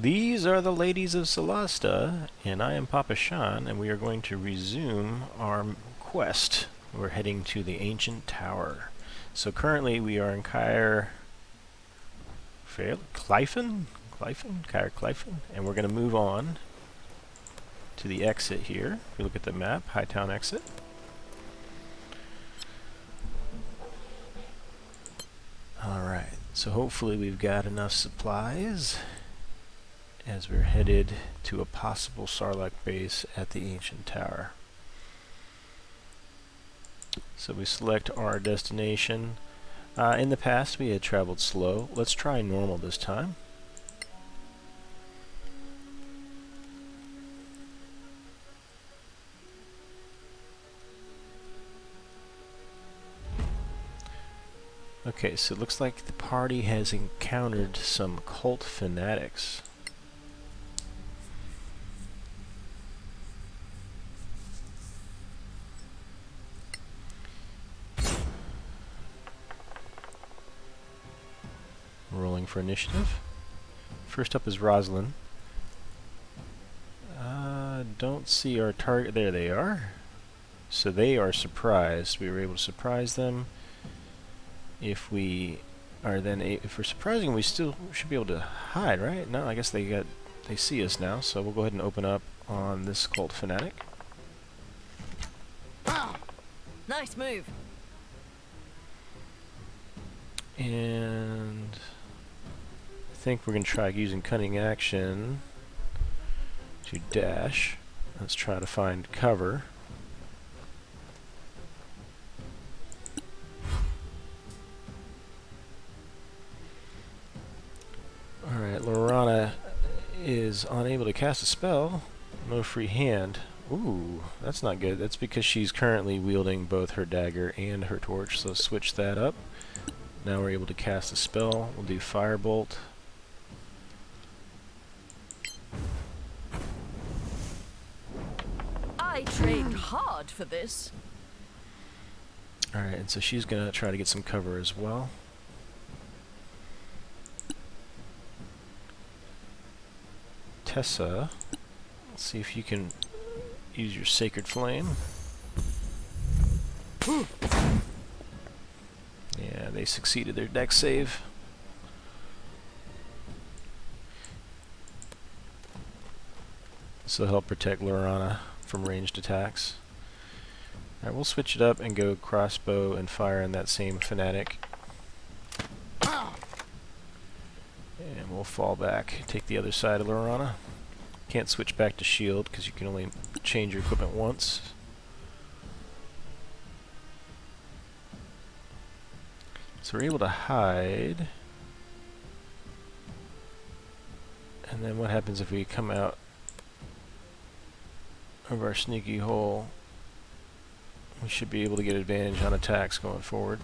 These are the ladies of Solasta, and I am Papa Shan, and we are going to resume our quest. We're heading to the ancient tower. So currently we are in Caer Clyfen, and we're going to move on to the exit here. If we look at the map, Hightown exit. Alright, so hopefully we've got enough supplies as we're headed to a possible Sarlacc base at the ancient tower. So we select our destination. In the past we had traveled slow. Let's try normal this time. Okay, so it looks like the party has encountered some cult fanatics. Rolling for initiative. First up is Rosalind. Don't see our target. There they are. So they are surprised. We were able to surprise them. If we are then if we're surprising, we still should be able to hide, right? No, I guess they see us now. So we'll go ahead and open up on this cult fanatic. Nice move. And I think we're going to try using cunning action to dash. Let's try to find cover. Alright, Lorana is unable to cast a spell. No free hand. Ooh, that's not good. That's because she's currently wielding both her dagger and her torch, so switch that up. Now we're able to cast a spell. We'll do Firebolt. I trained hard for this. Alright, and so she's going to try to get some cover as well. Tessa, let's see if you can use your Sacred Flame. Yeah, they succeeded their dex save. This will help protect Lorana from ranged attacks. Alright, we'll switch it up and go crossbow and fire on that same fanatic. And we'll fall back, take the other side of Lorana. Can't switch back to shield because you can only change your equipment once. So we're able to hide. And then what happens if we come out of our sneaky hole? We should be able to get advantage on attacks going forward.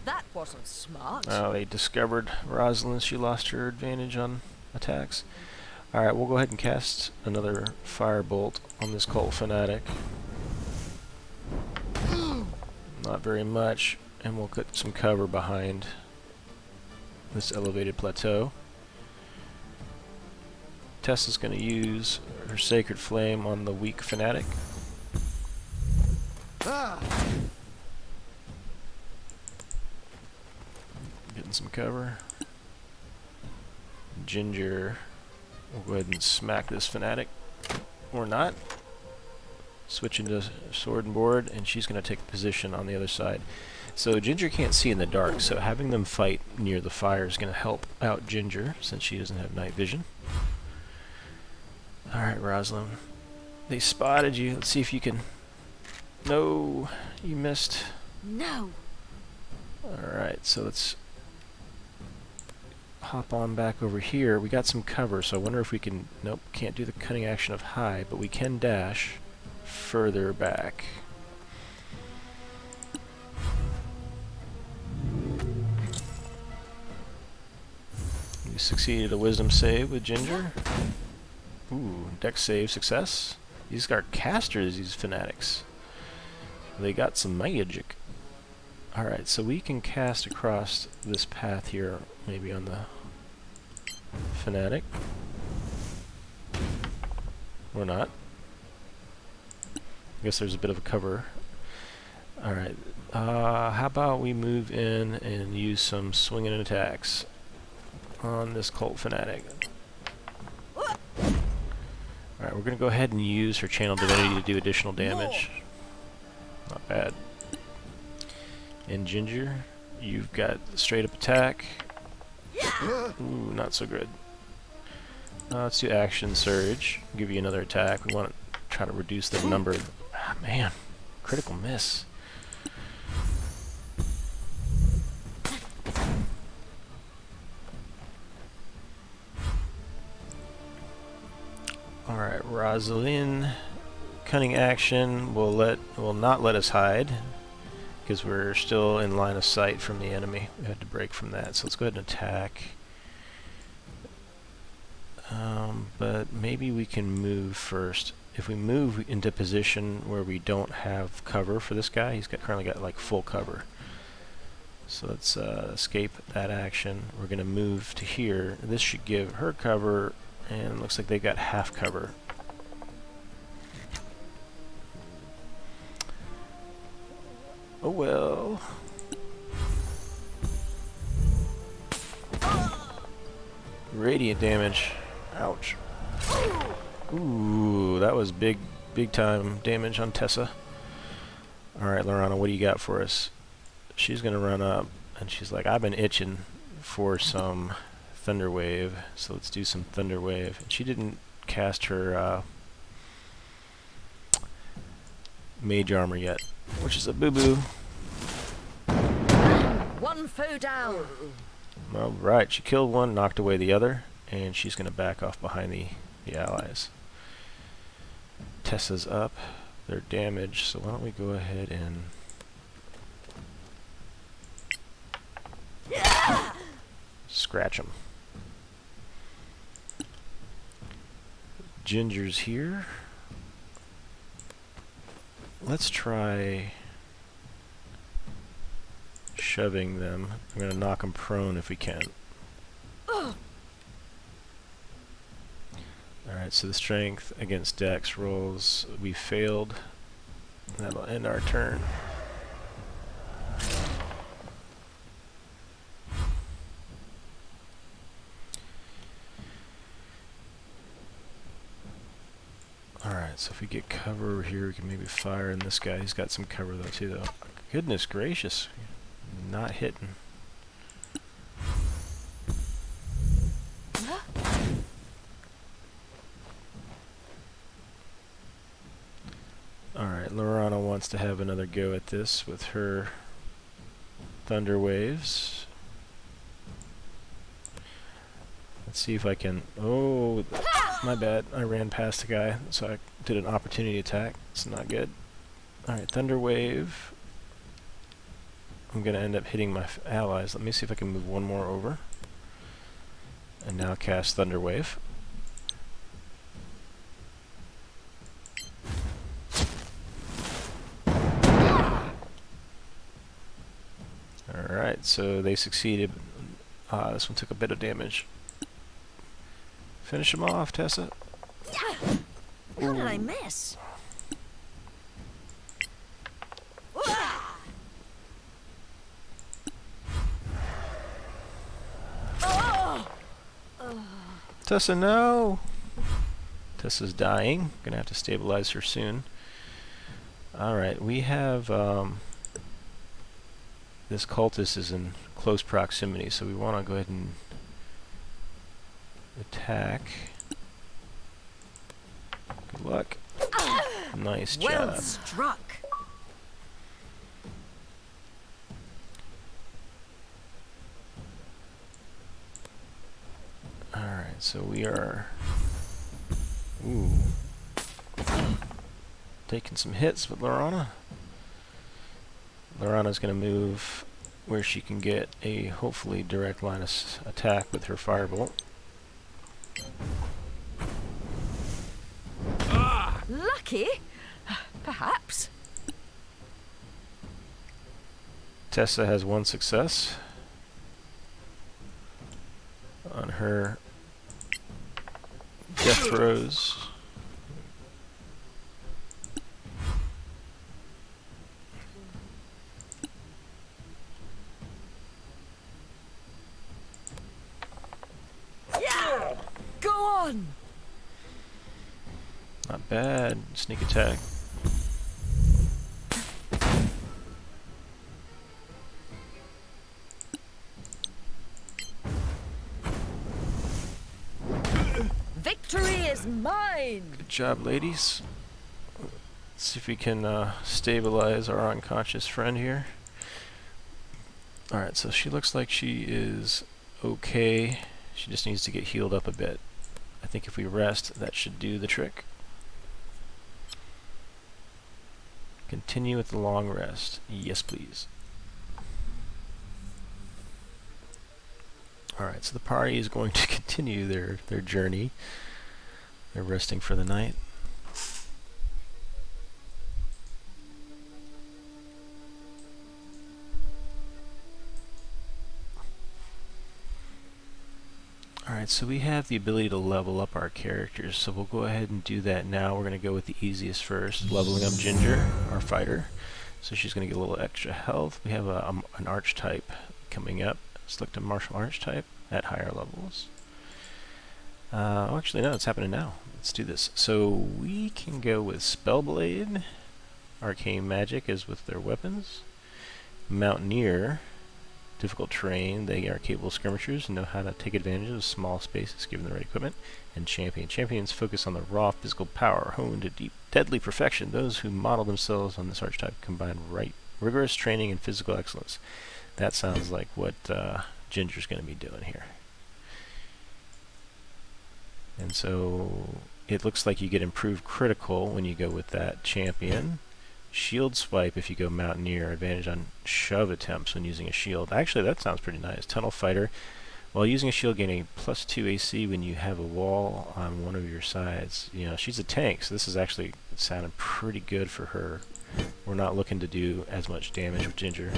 That wasn't smart. Oh, they discovered Rosalind. She lost her advantage on attacks. Alright, we'll go ahead and cast another Firebolt on this cult fanatic. Not very much, and we'll get some cover behind this elevated plateau. Tessa's going to use her Sacred Flame on the weak fanatic. Getting some cover. Ginger will go ahead and smack this fanatic. Or not. Switch into sword and board, and she's going to take position on the other side. So Ginger can't see in the dark, so having them fight near the fire is going to help out Ginger, since she doesn't have night vision. Alright, Rosalind. They spotted you. Let's see if you can... No! You missed. No. Alright, so let's hop on back over here. We got some cover, so I wonder if we can... Nope, can't do the cunning action of hide, but we can dash further back. We succeeded a wisdom save with Ginger. Ooh, dex save success. These are casters, these fanatics. They got some magic. Alright, so we can cast across this path here, maybe on the Fanatic. Or not. I guess there's a bit of a cover. Alright, how about we move in and use some swinging attacks on this Cult Fanatic. Alright, we're going to go ahead and use her Channel Divinity to do additional damage. Not bad. And Ginger, you've got straight up attack. Ooh, not so good. Let's do Action Surge. Give you another attack. We want to try to reduce the number. Ah, man, critical miss. Alright, Rosalind. Cunning Action will not let us hide, because we're still in line of sight from the enemy. We had to break from that, so let's go ahead and attack. But maybe we can move first. If we move into position where we don't have cover for this guy, he's currently got like full cover. So let's escape that action. We're going to move to here. This should give her cover, and it looks like they've got half cover. Oh well. Radiant damage. Ouch. Ooh, that was big time damage on Tessa. Alright, Lorana, what do you got for us? She's gonna run up, and she's like, I've been itching for some Thunder Wave, so let's do some Thunder Wave. And she didn't cast her Mage Armor yet, which is a boo-boo. One foe down. Alright, she killed one, knocked away the other, and she's gonna back off behind the allies. Tessa's up. They're damaged, so why don't we go ahead and scratch them. Ginger's here. Let's try shoving them. I'm going to knock them prone if we can. Alright, so the strength against Dex rolls, we failed. That'll end our turn. Alright, so if we get cover over here, we can maybe fire in this guy. He's got some cover though too though. Goodness gracious. Not hitting. Alright, Lorana wants to have another go at this with her Thunder Waves. Let's see if I can... Oh, my bad. I ran past the guy, so I did an opportunity attack. It's not good. Alright, Thunder Wave. I'm going to end up hitting my allies. Let me see if I can move one more over. And now cast Thunder Wave. Alright, so they succeeded. This one took a bit of damage. Finish him off, Tessa. How did I miss? Tessa, no! Tessa's dying. Gonna have to stabilize her soon. Alright, we have this cultist is in close proximity, so we want to go ahead and attack. Good luck. Nice job. Well struck. Alright, so we are... Ooh. Taking some hits with Lorana. Lorana's going to move where she can get a hopefully direct line of attack with her firebolt. Lucky? Perhaps. Tessa has one success on her death throws. Yeah! Go on! Not bad. Sneak attack. Victory is mine! Good job, ladies. Let's see if we can stabilize our unconscious friend here. Alright, so she looks like she is okay. She just needs to get healed up a bit. I think if we rest, that should do the trick. Continue with the long rest. Yes, please. Alright, so the party is going to continue their journey. They're resting for the night. Alright, so we have the ability to level up our characters, so we'll go ahead and do that now. We're going to go with the easiest first, leveling up Ginger, our fighter. So she's going to get a little extra health. We have an archetype coming up. Select a martial archetype at higher levels. Oh, actually, no, it's happening now. Let's do this. So we can go with Spellblade. Arcane Magic is with their weapons. Mountaineer. Difficult terrain. They are capable skirmishers and know how to take advantage of small spaces given the right equipment. And Champion. Champions focus on the raw physical power, honed to deep, deadly perfection. Those who model themselves on this archetype combine rigorous training and physical excellence. That sounds like what Ginger's going to be doing here. And so it looks like you get improved critical when you go with that Champion. Shield swipe if you go Mountaineer. Advantage on shove attempts when using a shield. Actually, that sounds pretty nice. Tunnel Fighter. While using a shield, gain a +2 AC when you have a wall on one of your sides. You know, she's a tank, so this is actually sounding pretty good for her. We're not looking to do as much damage with Ginger.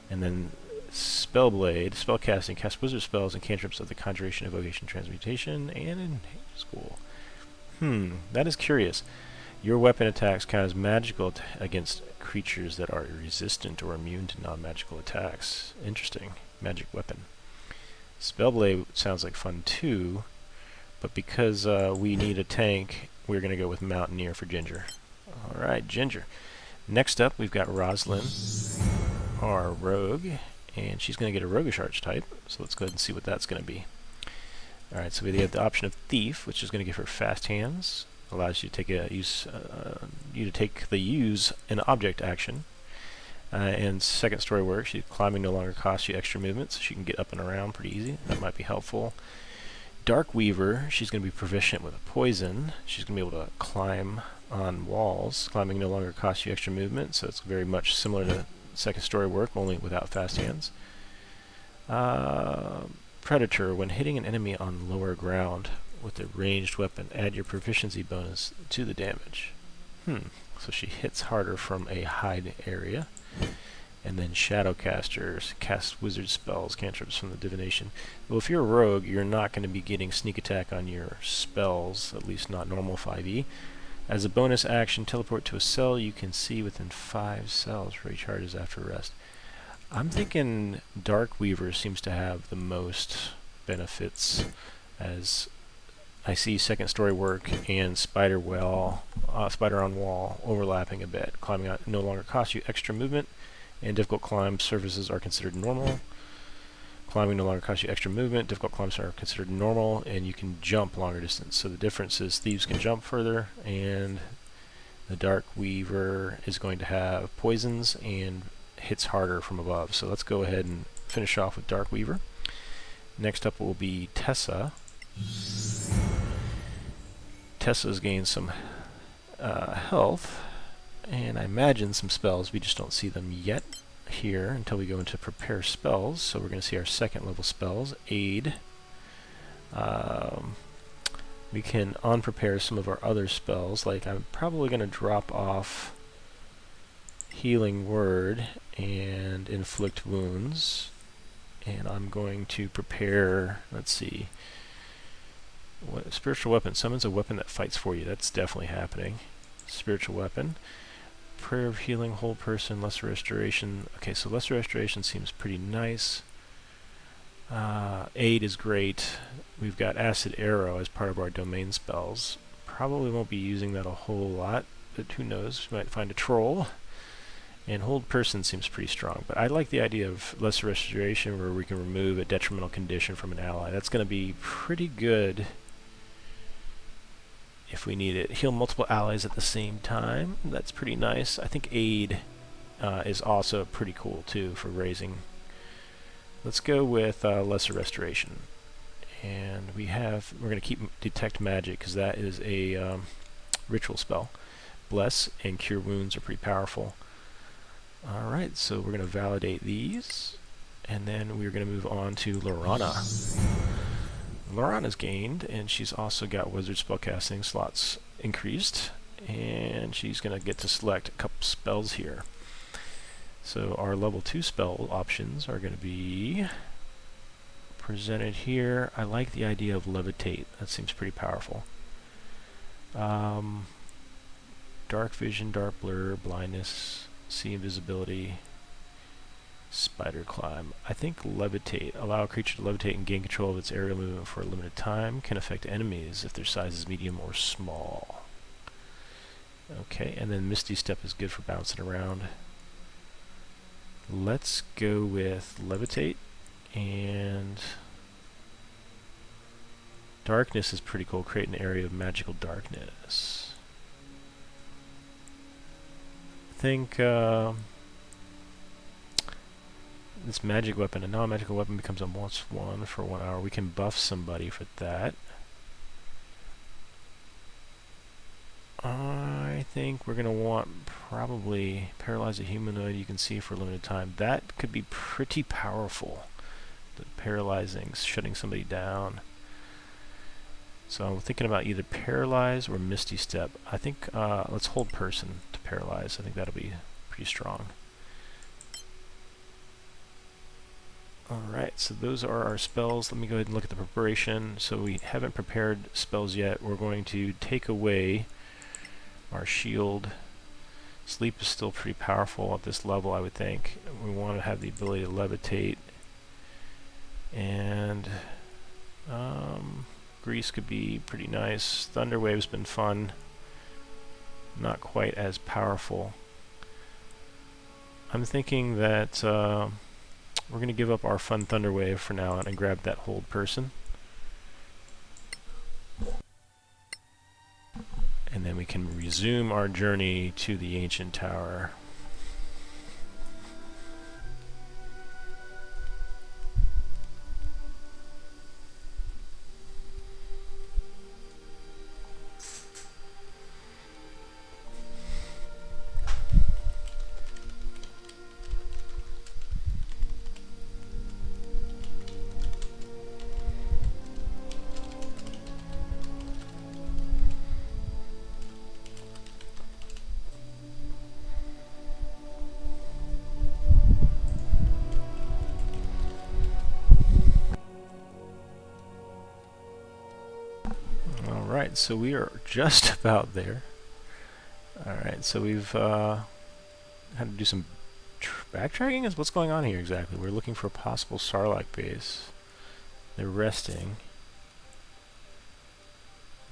And then Spellblade. Spellcasting. Cast wizard spells and cantrips of the Conjuration, Evocation, Transmutation, and in school. That is curious. Your weapon attacks count as magical against creatures that are resistant or immune to non-magical attacks. Interesting. Magic weapon. Spellblade sounds like fun too, but because we need a tank, we're going to go with Mountaineer for Ginger. Alright, Ginger. Next up, we've got Rosalind, our rogue, and she's going to get a roguish archetype, so let's go ahead and see what that's going to be. Alright, so we have the option of Thief, which is going to give her fast hands. Allows you to take the use an object action. And second story work, climbing no longer costs you extra movement, so she can get up and around pretty easy. That might be helpful. Dark Weaver, she's going to be proficient with poison. She's going to be able to climb on walls. Climbing no longer costs you extra movement, so it's very much similar to second story work, only without fast hands. Predator, when hitting an enemy on lower ground with a ranged weapon, add your proficiency bonus to the damage. So she hits harder from a hide area. And then Shadowcasters cast wizard spells, cantrips from the divination. Well, if you're a rogue, you're not going to be getting sneak attack on your spells, at least not normal 5e. As a bonus action, teleport to a cell you can see within 5 cells. Recharges after rest. I'm thinking Dark Weaver seems to have the most benefits, as I see second story work and spider on wall overlapping a bit. Climbing out no longer costs you extra movement, and difficult climb surfaces are considered normal. Climbing no longer costs you extra movement, difficult climbs are considered normal, and you can jump longer distance. So the difference is Thieves can jump further, and the Dark Weaver is going to have poisons and hits harder from above. So let's go ahead and finish off with Dark Weaver. Next up will be Tessa. Tessa's gained some health, and I imagine some spells. We just don't see them yet here until we go into prepare spells. So we're going to see our second level spells. Aid. We can unprepare some of our other spells, like I'm probably going to drop off healing word and inflict wounds. And I'm going to prepare, let's see, what, spiritual weapon. Summons a weapon that fights for you. That's definitely happening. Spiritual weapon. Prayer of healing, whole person, lesser restoration. Okay, so lesser restoration seems pretty nice. Aid is great. We've got acid arrow as part of our domain spells. Probably won't be using that a whole lot, but who knows? We might find a troll. And hold person seems pretty strong, but I like the idea of lesser restoration where we can remove a detrimental condition from an ally. That's going to be pretty good if we need it. Heal multiple allies at the same time. That's pretty nice. I think aid is also pretty cool too for raising. Let's go with lesser restoration. And we're going to keep detect magic because that is a ritual spell. Bless and cure wounds are pretty powerful. Alright, so we're going to validate these, and then we're going to move on to Lorana. Lorana's gained, and she's also got wizard spellcasting slots increased, and she's going to get to select a couple spells here. So our level 2 spell options are going to be presented here. I like the idea of levitate. That seems pretty powerful. Dark vision, dark blur, blindness, see invisibility, spider climb. I think levitate. Allow a creature to levitate and gain control of its aerial movement for a limited time. Can affect enemies if their size is medium or small. Okay, and then misty step is good for bouncing around. Let's go with levitate, and darkness is pretty cool. Create an area of magical darkness. I think this magic weapon, a non-magical weapon becomes a +1 for 1 hour. We can buff somebody for that. I think we're going to want probably paralyze a humanoid you can see for a limited time. That could be pretty powerful. The paralyzing, shutting somebody down. So I'm thinking about either paralyze or misty step. I think let's hold person to paralyze. I think that'll be pretty strong. Alright, so those are our spells. Let me go ahead and look at the preparation. So we haven't prepared spells yet. We're going to take away our shield. Sleep is still pretty powerful at this level, I would think. We want to have the ability to levitate. And grease could be pretty nice. Thunder wave's been fun. Not quite as powerful. I'm thinking that we're going to give up our fun thunder wave for now and grab that hold person. And then we can resume our journey to the ancient tower. Alright, so we are just about there. Alright, so we've had to do some backtracking? Is what's going on here exactly? We're looking for a possible Sarlacc base. They're resting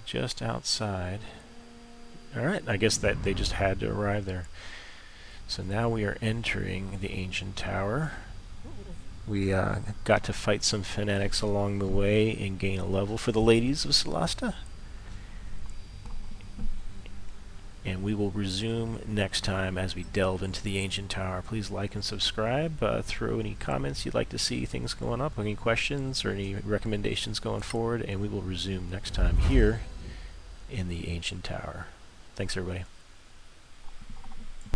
just outside. Alright, I guess that they just had to arrive there. So now we are entering the ancient tower. We got to fight some fanatics along the way and gain a level for the ladies of Solasta. And we will resume next time as we delve into the ancient tower. Please like and subscribe. Throw any comments you'd like to see, things going up, any questions or any recommendations going forward, and we will resume next time here in the ancient tower. Thanks, everybody.